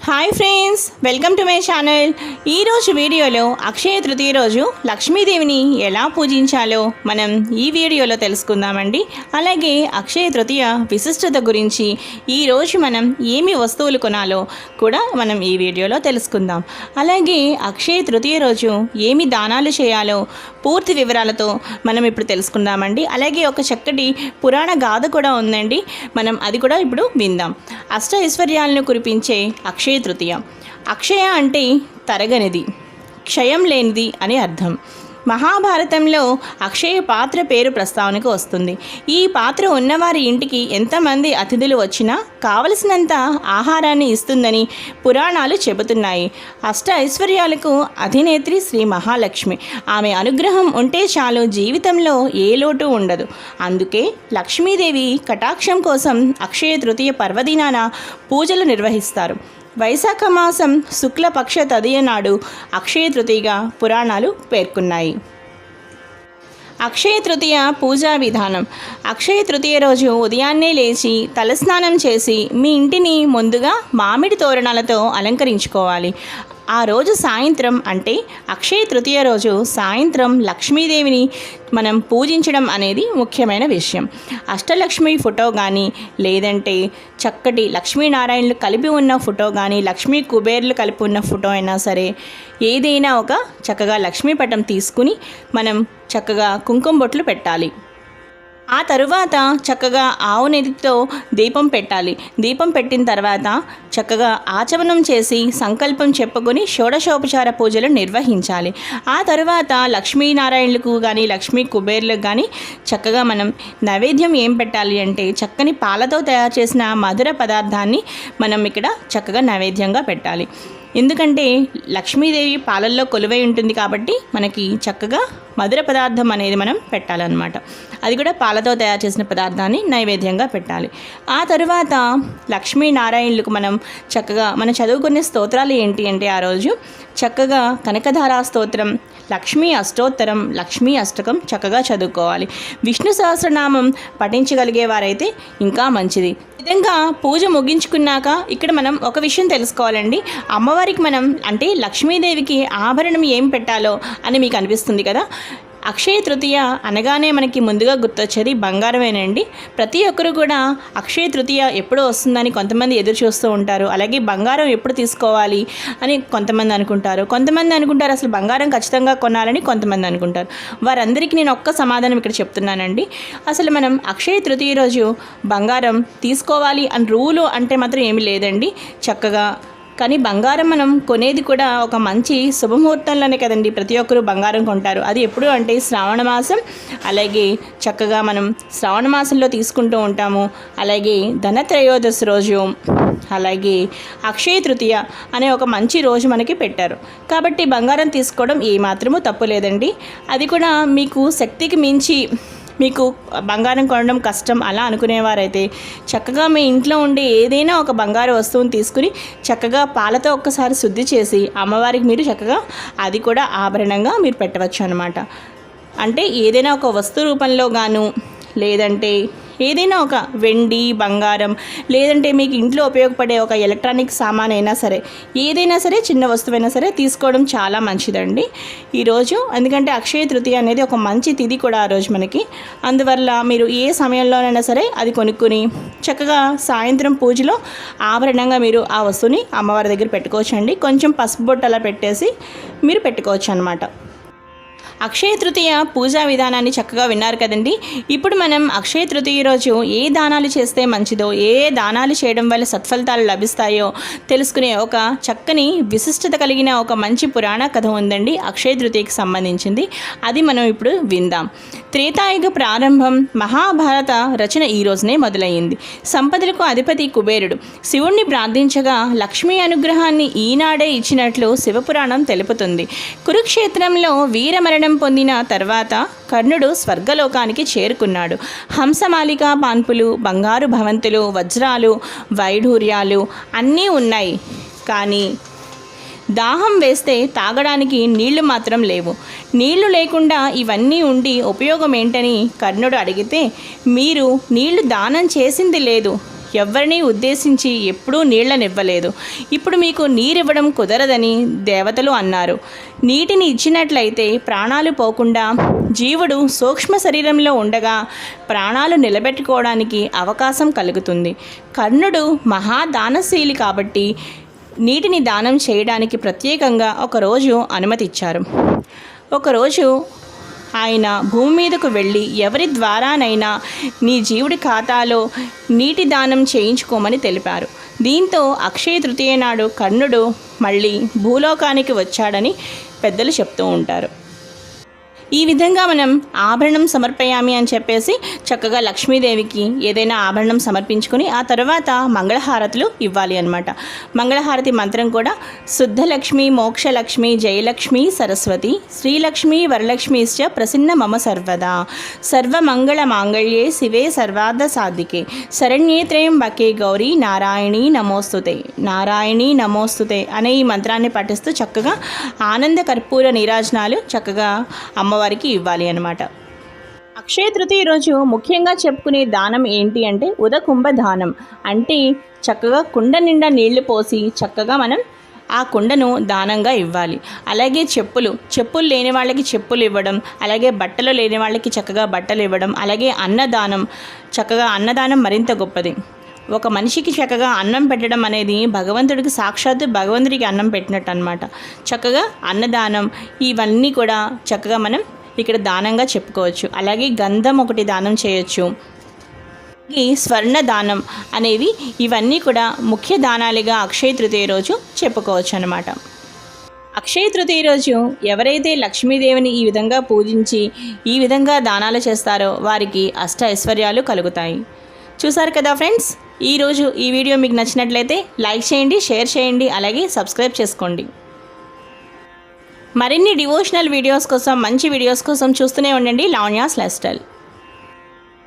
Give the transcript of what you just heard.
Hi friends, welcome to my channel. ఈరోజు వీడియోలో అక్షయ తృతీయ రోజు లక్ష్మీదేవిని ఎలా పూజించాలో మనం ఈ వీడియోలో తెలుసుకుందామండి. అలాగే అక్షయ తృతీయ విశిష్టత గురించి ఈరోజు మనం ఏమి వస్తువులు కొనాలో కూడా మనం ఈ వీడియోలో తెలుసుకుందాం. అలాగే అక్షయ తృతీయ రోజు ఏమి దానాలు చేయాలో పూర్తి వివరాలతో మనం ఇప్పుడు తెలుసుకుందామండి. అలాగే ఒక చక్కటి పురాణ గాథ కూడా ఉందండి, మనం అది కూడా ఇప్పుడు విందాం. అష్ట ఐశ్వర్యాలను కురిపించే అక్షయ తృతీయ. అక్షయ అంటే తరగనిది, క్షయం లేనిది అని అర్థం. మహాభారతంలో అక్షయ పాత్ర పేరు ప్రస్తావనకు వస్తుంది. ఈ పాత్ర ఉన్నవారి ఇంటికి ఎంతమంది అతిథులు వచ్చినా కావలసినంత ఆహారాన్ని ఇస్తుందని పురాణాలు చెబుతున్నాయి. అష్ట ఐశ్వర్యాలకు అధినేత్రి శ్రీ మహాలక్ష్మి. ఆమె అనుగ్రహం ఉంటే చాలు, జీవితంలో ఏ లోటు ఉండదు. అందుకే లక్ష్మీదేవి కటాక్షం కోసం అక్షయ తృతీయ పర్వదినాన పూజలు నిర్వహిస్తారు. వైశాఖ మాసం శుక్లపక్ష తదియ నాడు అక్షయ తృతీయగా పురాణాలు పేర్కొన్నాయి. అక్షయ తృతీయ పూజా విధానం. అక్షయ తృతీయ రోజు ఉదయాన్నే లేచి తలస్నానం చేసి మీ ఇంటిని ముందుగా మామిడి తోరణాలతో అలంకరించుకోవాలి. ఆ రోజు సాయంత్రం అంటే అక్షయ తృతీయ రోజు సాయంత్రం లక్ష్మీదేవిని మనం పూజించడం అనేది ముఖ్యమైన విషయం. అష్టలక్ష్మి ఫోటో కానీ, లేదంటే చక్కటి లక్ష్మీనారాయణలు కలిపి ఉన్న ఫోటో కానీ, లక్ష్మీ కుబేర్లు కలిపి ఉన్న ఫోటో అయినా సరే, ఏదైనా ఒక చక్కగా లక్ష్మీ పటం తీసుకుని మనం చక్కగా కుంకుమ బొట్లు పెట్టాలి. ఆ తరువాత చక్కగా ఆవు నెయ్యితో దీపం పెట్టాలి. దీపం పెట్టిన తర్వాత చక్కగా ఆచమనం చేసి సంకల్పం చెప్పుకొని షోడశోపచార పూజలు నిర్వహించాలి. ఆ తరువాత లక్ష్మీనారాయణులకు కానీ లక్ష్మీ కుబేర్లకు కానీ చక్కగా మనం నైవేద్యం ఏం పెట్టాలి అంటే చక్కని పాలతో తయారు చేసిన మధుర పదార్థాన్ని మనం ఇక్కడ చక్కగా నైవేద్యంగా పెట్టాలి. ఎందుకంటే లక్ష్మీదేవి పాలల్లో కొలువై ఉంటుంది కాబట్టి మనకి చక్కగా మధుర పదార్థం అనేది మనం పెట్టాలన్నమాట. అది కూడా పాలతో తయారు చేసిన పదార్థాన్ని నైవేద్యంగా పెట్టాలి. ఆ తరువాత లక్ష్మీనారాయణులకు మనం చక్కగా మనం చదువుకునే స్తోత్రాలు ఏంటి అంటే ఆ రోజు చక్కగా కనకధారా స్తోత్రం, లక్ష్మీ అష్టోత్తరం, లక్ష్మీ అష్టకం చక్కగా చదువుకోవాలి. విష్ణు సహస్రనామం పఠించగలిగే వారైతే ఇంకా మంచిది. విధంగా పూజ ముగించుకున్నాక ఇక్కడ మనం ఒక విషయం తెలుసుకోవాలండి. అమ్మవారికి మనం అంటే లక్ష్మీదేవికి ఆభరణం ఏం పెట్టాలో అని మీకు అనిపిస్తుంది కదా. అక్షయ తృతీయ అనగానే మనకి ముందుగా గుర్తొచ్చేది బంగారమేనండి. ప్రతి ఒక్కరు కూడా అక్షయ తృతీయ ఎప్పుడు వస్తుందని కొంతమంది ఎదురు చూస్తూ ఉంటారు. అలాగే బంగారం ఎప్పుడు తీసుకోవాలి అని కొంతమంది అనుకుంటారు. కొంతమంది అనుకుంటారు అసలు బంగారం ఖచ్చితంగా కొనాలని కొంతమంది అనుకుంటారు. వారందరికీ నేను ఒక్క సమాధానం ఇక్కడ చెప్తున్నానండి. అసలు మనం అక్షయ తృతీయ రోజు బంగారం తీసుకోవాలి అని రూలు అంటే మాత్రం ఏమీ లేదండి. చక్కగా కానీ బంగారం మనం కొనేది కూడా ఒక మంచి శుభముహూర్తంలోనే కదండి ప్రతి ఒక్కరూ బంగారం కొంటారు. అది ఎప్పుడు అంటే శ్రావణ మాసం, అలాగే చక్కగా మనం శ్రావణ మాసంలో తీసుకుంటూ ఉంటాము. అలాగే ధనత్రయోదశి రోజు, అలాగే అక్షయ తృతీయ అనే ఒక మంచి రోజు మనకి పెట్టారు. కాబట్టి బంగారం తీసుకోవడం ఏమాత్రమూ తప్పు లేదండి. అది కూడా మీకు శక్తికి మించి మీకు బంగారం కొనడం కష్టం అలా అనుకునేవారైతే చక్కగా మీ ఇంట్లో ఉండే ఏదైనా ఒక బంగారు వస్తువుని తీసుకుని చక్కగా పాలతో ఒక్కసారి శుద్ధి చేసి అమ్మవారికి మీరు చక్కగా అది కూడా ఆభరణంగా మీరు పెట్టవచ్చు అన్నమాట. అంటే ఏదైనా ఒక వస్తు రూపంలో గాను, లేదంటే ఏదైనా ఒక వెండి, బంగారం, లేదంటే మీకు ఇంట్లో ఉపయోగపడే ఒక ఎలక్ట్రానిక్ సామాన్ అయినా సరే, ఏదైనా సరే చిన్న వస్తువైనా సరే తీసుకోవడం చాలా మంచిదండి ఈరోజు. ఎందుకంటే అక్షయ తృతీయ అనేది ఒక మంచి తిథి కూడా ఆ రోజు మనకి. అందువల్ల మీరు ఏ సమయంలోనైనా సరే అది కొనుక్కుని చక్కగా సాయంత్రం పూజలో ఆభరణంగా మీరు ఆ వస్తువుని అమ్మవారి దగ్గర పెట్టుకోవచ్చు అండి. కొంచెం పసుపు బొట్టు అలా పెట్టేసి మీరు పెట్టుకోవచ్చు అన్నమాట. అక్షయ తృతీయ పూజా విధానాన్ని చక్కగా విన్నారు కదండి. ఇప్పుడు మనం అక్షయ తృతీయ రోజు ఏ దానాలు చేస్తే మంచిదో, ఏ దానాలు చేయడం వల్ల సత్ఫలితాలు లభిస్తాయో తెలుసుకునే ఒక చక్కని విశిష్టత కలిగిన ఒక మంచి పురాణ కథ ఉందండి అక్షయ తృతీయకి సంబంధించింది. అది మనం ఇప్పుడు విందాం. త్రేతాయుగ ప్రారంభం, మహాభారత రచన ఈ రోజునే మొదలయ్యింది. సంపదలకు అధిపతి కుబేరుడు శివుణ్ణి ప్రార్థించగా లక్ష్మీ అనుగ్రహాన్ని ఈనాడే ఇచ్చినట్లు శివపురాణం తెలుపుతుంది. కురుక్షేత్రంలో వీరమరణం పొందిన తర్వాత కర్ణుడు స్వర్గలోకానికి చేరుకున్నాడు. హంసమాలిక పాన్పులు, బంగారు భవంతులు, వజ్రాలు, వైఢూర్యాలు అన్నీ ఉన్నాయి. కానీ దాహం వేస్తే తాగడానికి నీళ్లు మాత్రం లేవు. నీళ్లు లేకుండా ఇవన్నీ ఉండి ఉపయోగం ఏంటని కర్ణుడు అడిగితే, మీరు నీళ్లు దానం చేసింది లేదు, ఎవరిని ఉద్దేశించి ఎప్పుడూ నీళ్లనివ్వలేదు. ఇప్పుడు మీకు నీరివ్వడం కుదరదని దేవతలు అన్నారు. నీటిని ఇచ్చినట్లయితే ప్రాణాలు పోకుండా జీవుడు సూక్ష్మ శరీరంలో ఉండగా ప్రాణాలు నిలబెట్టుకోవడానికి అవకాశం కలుగుతుంది. కర్ణుడు మహాదానశీలి కాబట్టి నీటిని దానం చేయడానికి ప్రత్యేకంగా ఒకరోజు అనుమతి ఇచ్చారు. ఒకరోజు ఆయన భూమి మీదకు వెళ్ళి ఎవరి ద్వారానైనా నీ జీవుడి ఖాతాలో నీటి దానం చేయించుకోమని తెలిపారు. దీంతో అక్షయ తృతీయ నాడు కర్ణుడు మళ్ళీ భూలోకానికి వచ్చాడని పెద్దలు చెప్తూ ఉంటారు. ఈ విధంగా మనం ఆభరణం సమర్పయామి అని చెప్పేసి చక్కగా లక్ష్మీదేవికి ఏదైనా ఆభరణం సమర్పించుకొని ఆ తర్వాత మంగళహారతులు ఇవ్వాలి అన్నమాట. మంగళహారతి మంత్రం కూడా శుద్ధలక్ష్మి మోక్షలక్ష్మి జయలక్ష్మి సరస్వతి శ్రీలక్ష్మి వరలక్ష్మిశ్చ ప్రసన్న మమ సర్వదా సర్వమంగళ మాంగళ్యే శివే సర్వార్థ సాధికే శరణ్యే త్రయంబకే గౌరీ నారాయణీ నమోస్తుతే అనే ఈ మంత్రాన్ని పఠిస్తూ చక్కగా ఆనంద కర్పూర నీరాజనాలు చక్కగా అమ్మవారికి ఇవ్వాలి అన్నమాట. అక్షయ తృతీయ రోజు ముఖ్యంగా చెప్పుకునే దానం ఏంటి అంటే ఉదకుంభ దానం. అంటే చక్కగా కుండ నిండా నీళ్లు పోసి చక్కగా మనం ఆ కుండను దానంగా ఇవ్వాలి. అలాగే చెప్పులు లేని వాళ్ళకి చెప్పులు ఇవ్వడం, అలాగే బట్టలు లేని వాళ్ళకి చక్కగా బట్టలు ఇవ్వడం, అలాగే అన్నదానం మరింత గొప్పది. ఒక మనిషికి చక్కగా అన్నం పెట్టడం అనేది భగవంతుడికి సాక్షాత్తు భగవంతుడికి అన్నం పెట్టినట్టు అనమాట. చక్కగా అన్నదానం ఇవన్నీ కూడా చక్కగా మనం ఇక్కడ దానంగా చెప్పుకోవచ్చు. అలాగే గంధం ఒకటి దానం చేయొచ్చు. ఈ స్వర్ణ దానం అనేవి ఇవన్నీ కూడా ముఖ్య దానాలుగా అక్షయ తృతీయ రోజు చెప్పుకోవచ్చు అన్నమాట. అక్షయ తృతీయ రోజు ఎవరైతే లక్ష్మీదేవిని ఈ విధంగా పూజించి ఈ విధంగా దానాలు చేస్తారో వారికి అష్ట ఐశ్వర్యాలు కలుగుతాయి. చూసారు కదా ఫ్రెండ్స్, ఈరోజు ఈ వీడియో మీకు నచ్చినట్లయితే లైక్ చేయండి, షేర్ చేయండి, అలాగే సబ్స్క్రైబ్ చేసుకోండి. మరిన్ని డివోషనల్ వీడియోస్ కోసం మంచి వీడియోస్ కోసం చూస్తూనే ఉండండి లావణ్యాస్ లైఫ్ స్టైల్.